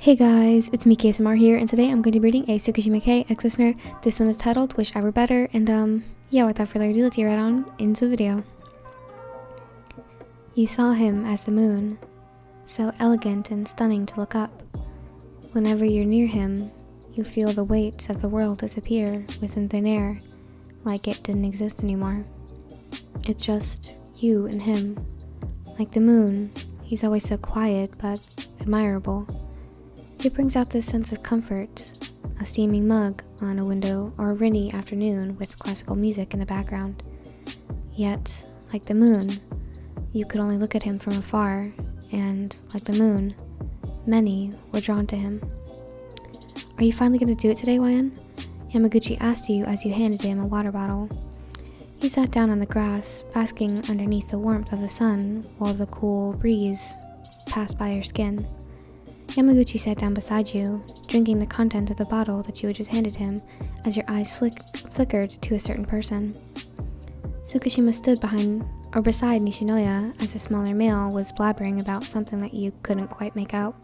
Hey guys, it's me KSMR here, and today I'm going to be reading a Tsukishima Kei ex-listener. This one is titled Wish I Were Better, and yeah, without further ado, let's get right on into the video. You saw him as the moon, so elegant and stunning to look up. Whenever you're near him, you feel the weight of the world disappear within thin air, like it didn't exist anymore. It's just you and him. Like the moon, he's always so quiet but admirable. It brings out this sense of comfort, a steaming mug on a window or a rainy afternoon with classical music in the background. Yet, like the moon, you could only look at him from afar, and like the moon, many were drawn to him. Are you finally going to do it today, YN? Yamaguchi asked you as you handed him a water bottle. You sat down on the grass, basking underneath the warmth of the sun while the cool breeze passed by your skin. Yamaguchi sat down beside you, drinking the content of the bottle that you had just handed him as your eyes flickered to a certain person. Tsukishima stood beside Nishinoya as a smaller male was blabbering about something that you couldn't quite make out.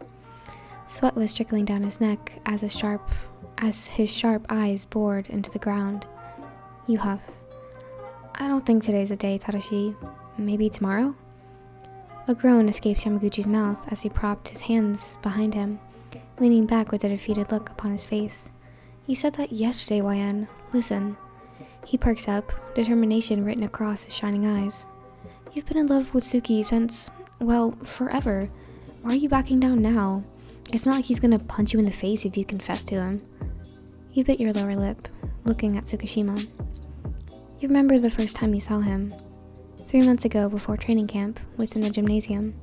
Sweat was trickling down his neck as his sharp eyes bored into the ground. You huff. I don't think today's a day, Tadashi. Maybe tomorrow? A groan escapes Yamaguchi's mouth as he propped his hands behind him, leaning back with a defeated look upon his face. You said that yesterday, YN. Listen. He perks up, determination written across his shining eyes. You've been in love with Suki since, well, forever. Why are you backing down now? It's not like he's gonna punch you in the face if you confess to him. You bit your lower lip, looking at Tsukishima. You remember the first time you saw him. 3 months ago before training camp, within the gymnasium.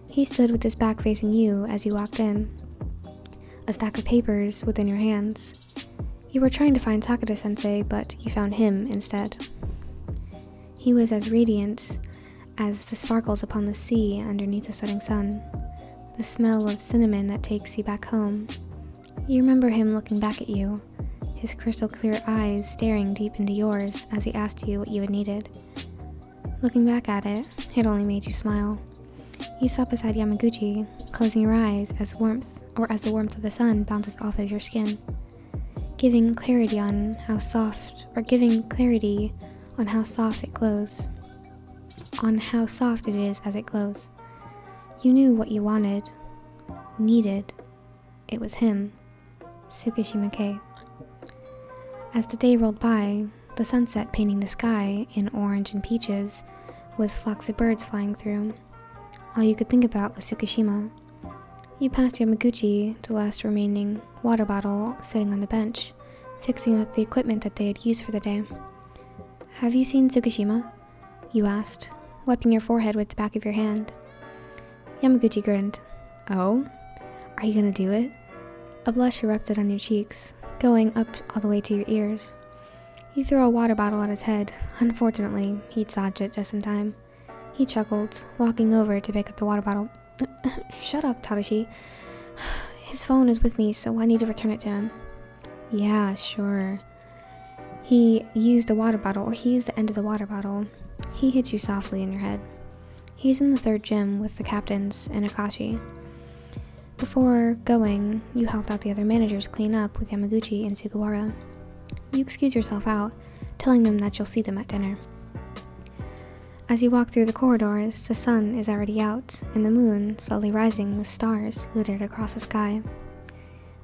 He stood with his back facing you as you walked in, a stack of papers within your hands. You were trying to find Takeda-sensei, but you found him instead. He was as radiant as the sparkles upon the sea underneath the setting sun, the smell of cinnamon that takes you back home. You remember him looking back at you, his crystal clear eyes staring deep into yours as he asked you what you had needed. Looking back at it, it only made you smile. You sat beside Yamaguchi, closing your eyes as the warmth of the sun bounces off of your skin, giving clarity on how soft it glows, on how soft it is as it glows. You knew what you wanted, needed. It was him, Tsukishima Kei. As the day rolled by, the sunset painting the sky in orange and peaches, with flocks of birds flying through. All you could think about was Tsukishima. You passed Yamaguchi, the last remaining water bottle sitting on the bench, fixing up the equipment that they had used for the day. Have you seen Tsukishima? You asked, wiping your forehead with the back of your hand. Yamaguchi grinned. Oh? Are you gonna do it? A blush erupted on your cheeks, going up all the way to your ears. You throw a water bottle at his head. Unfortunately, he dodged it just in time. He chuckled, walking over to pick up the water bottle. Shut up, Tadashi. His phone is with me, so I need to return it to him. Yeah, sure. He used the end of the water bottle. He hit you softly in your head. He's in the third gym with the captains in Akashi. Before going, you helped out the other managers clean up with Yamaguchi and Sugawara. You excuse yourself out, telling them that you'll see them at dinner. As you walk through the corridors, the sun is already out, and the moon slowly rising with stars glittered across the sky.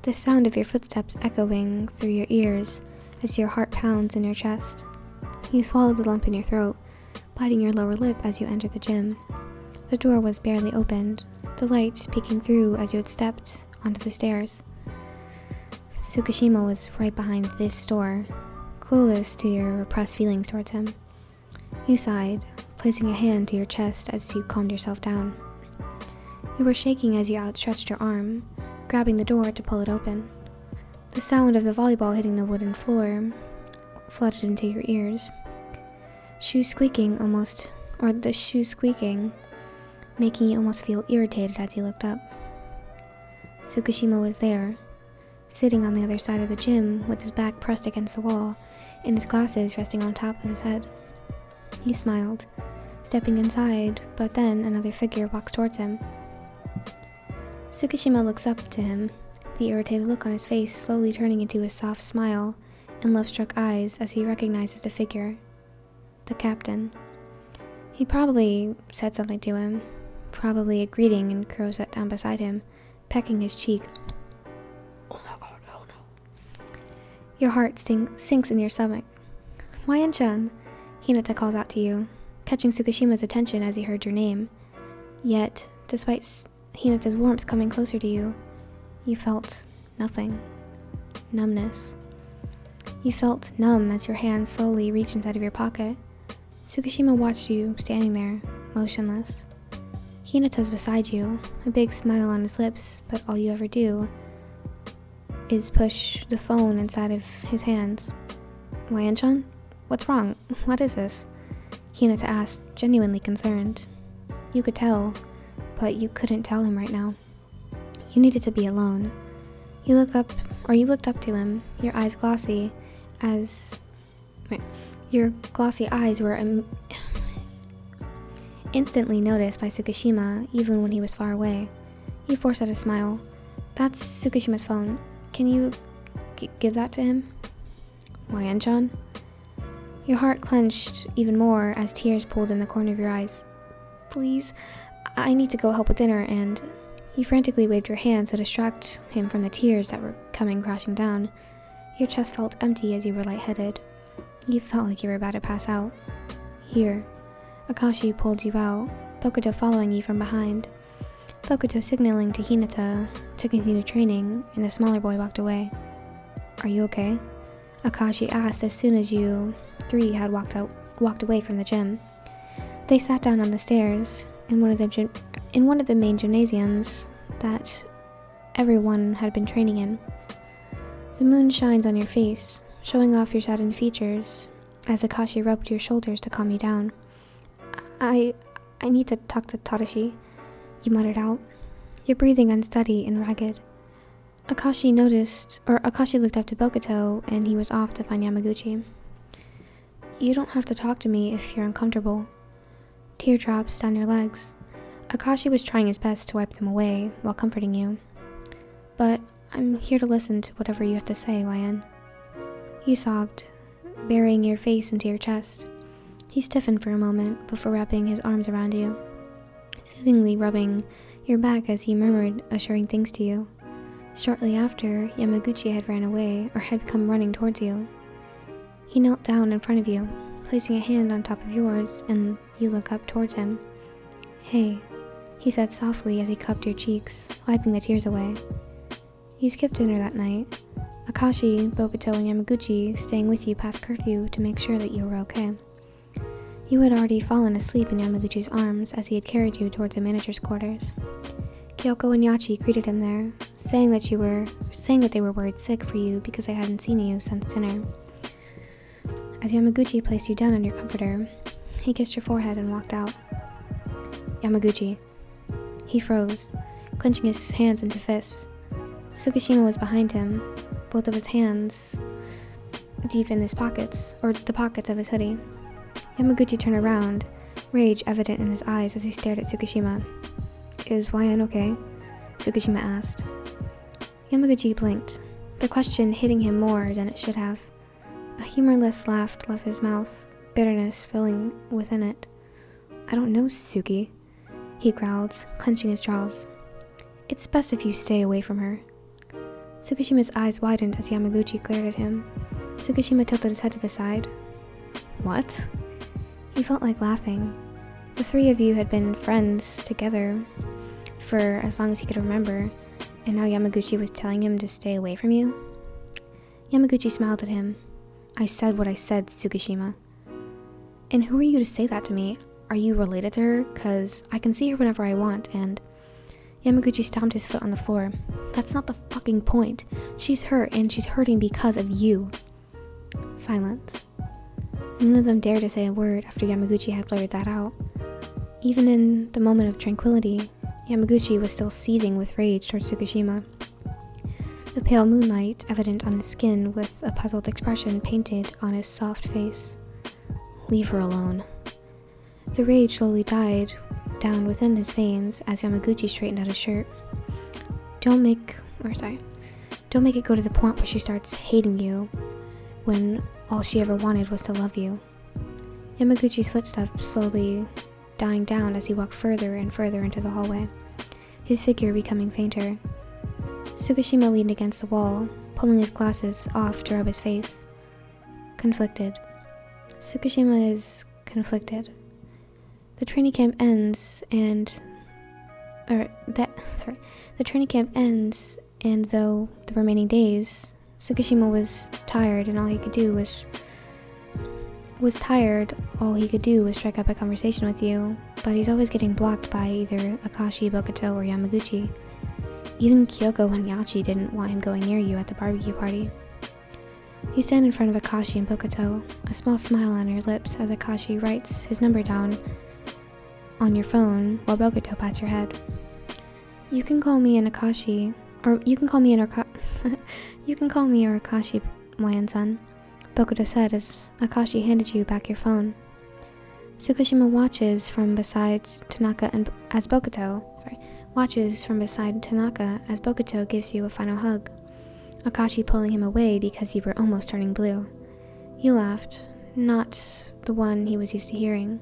The sound of your footsteps echoing through your ears as your heart pounds in your chest. You swallowed the lump in your throat, biting your lower lip as you entered the gym. The door was barely opened, the light peeking through as you had stepped onto the stairs. Tsukishima was right behind this door, clueless to your repressed feelings towards him. You sighed, placing a hand to your chest as you calmed yourself down. You were shaking as you outstretched your arm, grabbing the door to pull it open. The sound of the volleyball hitting the wooden floor flooded into your ears. The shoe squeaking, making you almost feel irritated as you looked up. Tsukishima was there, sitting on the other side of the gym with his back pressed against the wall and his glasses resting on top of his head. He smiled, stepping inside, but then another figure walks towards him. Tsukishima looks up to him, the irritated look on his face slowly turning into a soft smile and love-struck eyes as he recognizes the figure. The captain. He probably said something to him, probably a greeting, and Kuro sat down beside him, pecking his cheek. Oh my god, oh no. Your heart sinks in your stomach. Wayan-chan, Hinata calls out to you, catching Tsukishima's attention as he heard your name. Yet, despite Hinata's warmth coming closer to you, you felt nothing. Numbness. You felt numb as your hand slowly reached inside of your pocket. Tsukishima watched you standing there, motionless. Hinata's beside you, a big smile on his lips, but all you ever do is push the phone inside of his hands. Wayan-chan? What's wrong? What is this? Hinata asked, genuinely concerned. You could tell, but you couldn't tell him right now. You needed to be alone. You looked up to him, your eyes glossy, your glossy eyes were instantly noticed by Tsukishima, even when he was far away. You forced out a smile. That's Tsukishima's phone. Can you give that to him? Wayan-chan? Your heart clenched even more as tears pooled in the corner of your eyes. Please, I need to go help with dinner, and you frantically waved your hands to distract him from the tears that were coming crashing down. Your chest felt empty as you were lightheaded. You felt like you were about to pass out. Here, Akashi pulled you out, Bokuto following you from behind. Bokuto signaling to Hinata to continue training, and the smaller boy walked away. Are you okay? Akashi asked as soon as you three had walked away from the gym. They sat down on the stairs in one of the main gymnasiums that everyone had been training in. The moon shines on your face, showing off your saddened features as Akashi rubbed your shoulders to calm you down. I need to talk to Tadashi, you muttered out, your breathing unsteady and ragged. Akashi looked up to Bokuto, and he was off to find Yamaguchi. You don't have to talk to me if you're uncomfortable. Teardrops down your legs. Akashi was trying his best to wipe them away while comforting you. But I'm here to listen to whatever you have to say, Wayan. You sobbed, burying your face into your chest. He stiffened for a moment before wrapping his arms around you, soothingly rubbing your back as he murmured assuring things to you. Shortly after, Yamaguchi had ran away or had come running towards you. He knelt down in front of you, placing a hand on top of yours, and you look up towards him. Hey, he said softly as he cupped your cheeks, wiping the tears away. You skipped dinner that night, Akashi, Bokuto, and Yamaguchi staying with you past curfew to make sure that you were okay. You had already fallen asleep in Yamaguchi's arms as he had carried you towards the manager's quarters. Kyoko and Yachi greeted him there, saying that they were worried sick for you because they hadn't seen you since dinner. As Yamaguchi placed you down on your comforter, he kissed your forehead and walked out. Yamaguchi. He froze, clenching his hands into fists. Tsukishima was behind him, both of his hands deep in his pockets, or the pockets of his hoodie. Yamaguchi turned around, rage evident in his eyes as he stared at Tsukishima. Is Wayan okay? Tsukishima asked. Yamaguchi blinked, the question hitting him more than it should have. A humorless laugh left his mouth, bitterness filling within it. I don't know, Tsuki, he growled, clenching his jaws. It's best if you stay away from her. Tsukishima's eyes widened as Yamaguchi glared at him. Tsukishima tilted his head to the side. What? He felt like laughing. The three of you had been friends together for as long as he could remember, and now Yamaguchi was telling him to stay away from you? Yamaguchi smiled at him. I said what I said, Tsukishima. And who are you to say that to me? Are you related to her? 'Cause I can see her whenever I want, and... Yamaguchi stomped his foot on the floor. That's not the fucking point. She's hurt, and she's hurting because of you. Silence. None of them dared to say a word after Yamaguchi had blurted that out. Even in the moment of tranquility, Yamaguchi was still seething with rage towards Tsukishima. The pale moonlight evident on his skin with a puzzled expression painted on his soft face. Leave her alone. The rage slowly died down within his veins as Yamaguchi straightened out his shirt. Don't make it go to the point where she starts hating you when all she ever wanted was to love you. Yamaguchi's footsteps slowly dying down as he walked further and further into the hallway, his figure becoming fainter. Tsukishima leaned against the wall, pulling his glasses off to rub his face. Conflicted. Tsukishima is conflicted. The training camp ends and though the remaining days, Tsukishima was tired and all he could do was strike up a conversation with you, but he's always getting blocked by either Akashi, Bokuto, or Yamaguchi. Even Kyoko and Yachi didn't want him going near you at the barbecue party. You stand in front of Akashi and Bokuto, a small smile on your lips as Akashi writes his number down on your phone while Bokuto pats your head. You can call me or Akashi, Moyen-san, Bokuto said as Akashi handed you back your phone. Tsukishima watches from beside Tanaka as Bokuto gives you a final hug, Akashi pulling him away because you were almost turning blue. You laughed, not the one he was used to hearing,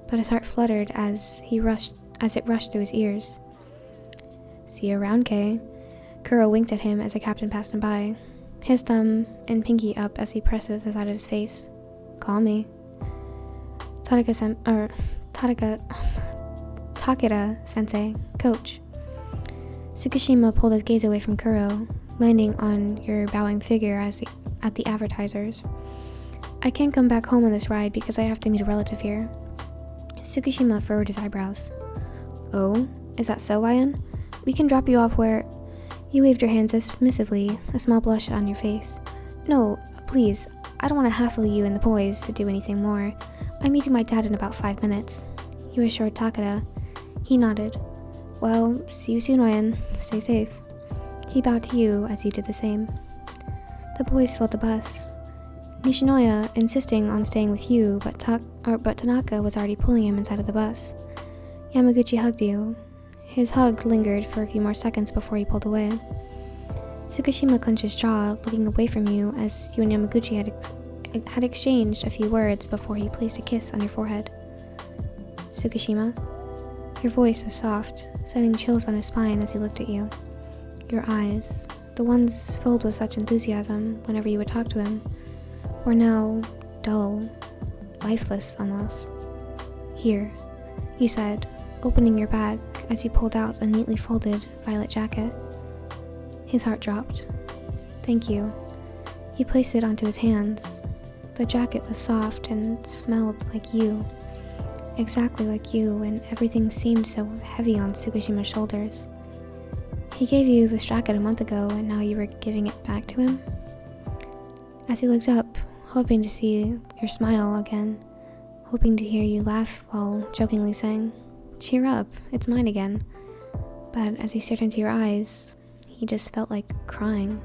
but his heart fluttered as it rushed through his ears. See you around, Kei. Kuro winked at him as the captain passed him by, his thumb and pinky up as he pressed it at the side of his face. Call me. Takeda-sensei, coach. Tsukishima pulled his gaze away from Kuro, landing on your bowing figure at the advertisers. I can't come back home on this ride because I have to meet a relative here. Tsukishima furrowed his eyebrows. Oh, is that so, Ryan? We can drop you off where... You waved your hands submissively, a small blush on your face. No, please, I don't want to hassle you and the boys to do anything more. I'm meeting my dad in about 5 minutes. You assured Takeda. He nodded. Well, see you soon, Ryan. Stay safe. He bowed to you as you did the same. The boys filled the bus. Nishinoya insisting on staying with you, but Tanaka was already pulling him inside of the bus. Yamaguchi hugged you. His hug lingered for a few more seconds before he pulled away. Tsukishima clenched his jaw, looking away from you as you and Yamaguchi had exchanged a few words before he placed a kiss on your forehead. Tsukishima? Your voice was soft, sending chills on his spine as he looked at you. Your eyes, the ones filled with such enthusiasm whenever you would talk to him, were now dull, lifeless almost. Here, you said, opening your bag as he pulled out a neatly folded violet jacket. His heart dropped. Thank you. He placed it onto his hands. The jacket was soft and smelled like you. Exactly like you, and everything seemed so heavy on Tsukishima's shoulders. He gave you this jacket a month ago, and now you were giving it back to him? As he looked up, hoping to see your smile again, hoping to hear you laugh while jokingly saying, Cheer up, it's mine again. But as he stared into your eyes, he just felt like crying.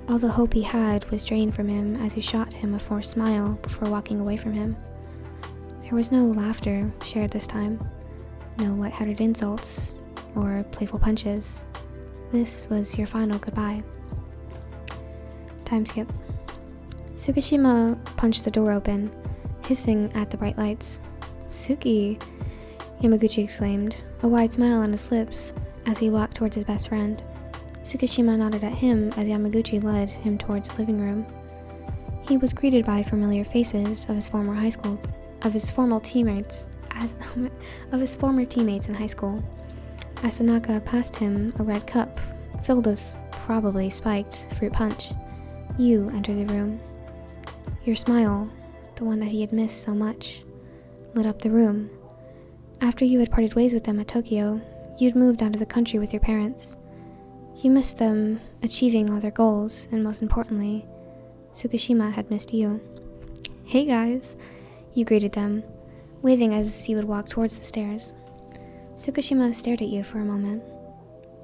All the hope he had was drained from him as you shot him a forced smile before walking away from him. There was no laughter shared this time, no lighthearted insults or playful punches. This was your final goodbye. Time skip. Tsukishima punched the door open, hissing at the bright lights. Tsuki! Yamaguchi exclaimed, a wide smile on his lips as he walked towards his best friend. Tsukishima nodded at him as Yamaguchi led him towards the living room. He was greeted by familiar faces of his former teammates in high school. As Tanaka passed him a red cup filled with probably spiked fruit punch, you entered the room. Your smile, the one that he had missed so much, lit up the room. After you had parted ways with them at Tokyo, you'd moved out of the country with your parents. You missed them achieving all their goals, and most importantly, Tsukishima had missed you. Hey guys, you greeted them, waving as you would walk towards the stairs. Tsukishima stared at you for a moment.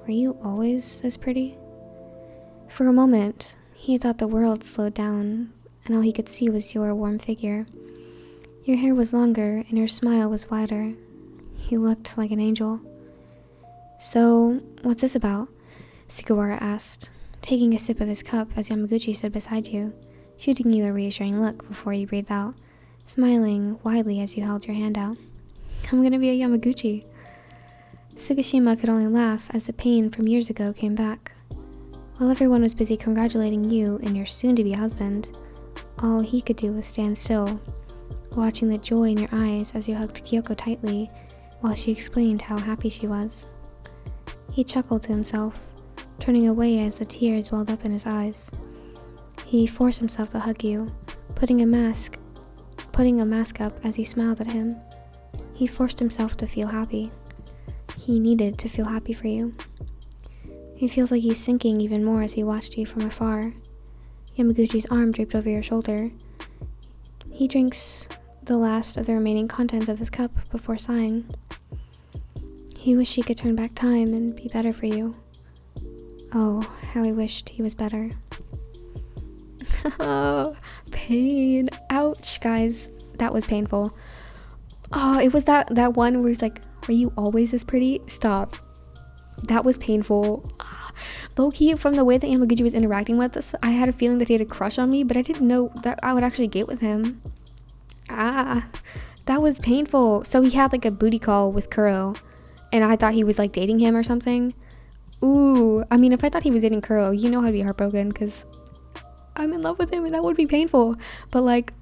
Were you always this pretty? For a moment, he thought the world slowed down, and all he could see was your warm figure. Your hair was longer, and your smile was wider. You looked like an angel. So, what's this about? Sugawara asked, taking a sip of his cup as Yamaguchi stood beside you, shooting you a reassuring look before you breathed out, smiling widely as you held your hand out. I'm gonna be a Yamaguchi. Tsukishima could only laugh as the pain from years ago came back. While everyone was busy congratulating you and your soon-to-be husband, all he could do was stand still, watching the joy in your eyes as you hugged Kyoko tightly while she explained how happy she was. He chuckled to himself, turning away as the tears welled up in his eyes. He forced himself to hug you, putting a mask up as you smiled at him. He forced himself to feel happy. He needed to feel happy for you. He feels like he's sinking even more as he watched you from afar. Yamaguchi's arm draped over your shoulder. He drinks the last of the remaining content of his cup before sighing. He wished he could turn back time and be better for you. Oh, how he wished he was better. Oh, pain. Ouch, guys. That was painful. Oh, it was that one where he's like, "Are you always this pretty?" Stop. That was painful. Low-key, from the way that Yamaguchi was interacting with us, I had a feeling that he had a crush on me, but I didn't know that I would actually get with him. That was painful. So he had like a booty call with Kuro, and I thought he was like dating him or something. Ooh, I mean, if I thought he was dating Kuro, you know I'd be heartbroken because I'm in love with him and that would be painful. But like,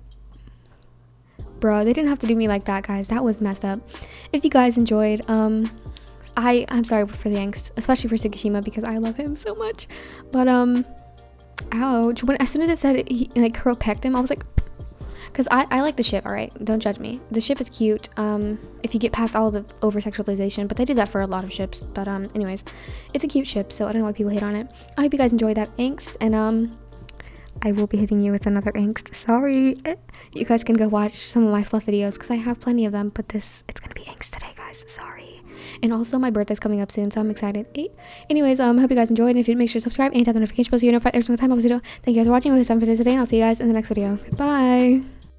bro, they didn't have to do me like that, guys. That was messed up. If you guys enjoyed, I'm sorry for the angst, especially for Tsukishima because I love him so much. But ouch. As soon as it said like Kuro pecked him, I was like, because I like the ship. All right, don't judge me. The ship is cute. If you get past all the over sexualization, but they do that for a lot of ships. But anyways, it's a cute ship, so I don't know why people hate on it. I hope you guys enjoyed that angst, and I will be hitting you with another angst. Sorry. You guys can go watch some of my fluff videos because I have plenty of them, but it's gonna be angst today, guys. Sorry. And also my birthday's coming up soon, so I'm excited. Anyways, hope you guys enjoyed, and if you did, make sure to subscribe and tap the notification bell so you're notified every single time I post a video. Thank you guys for watching. It was 7 for today, and I'll see you guys in the next video. Bye.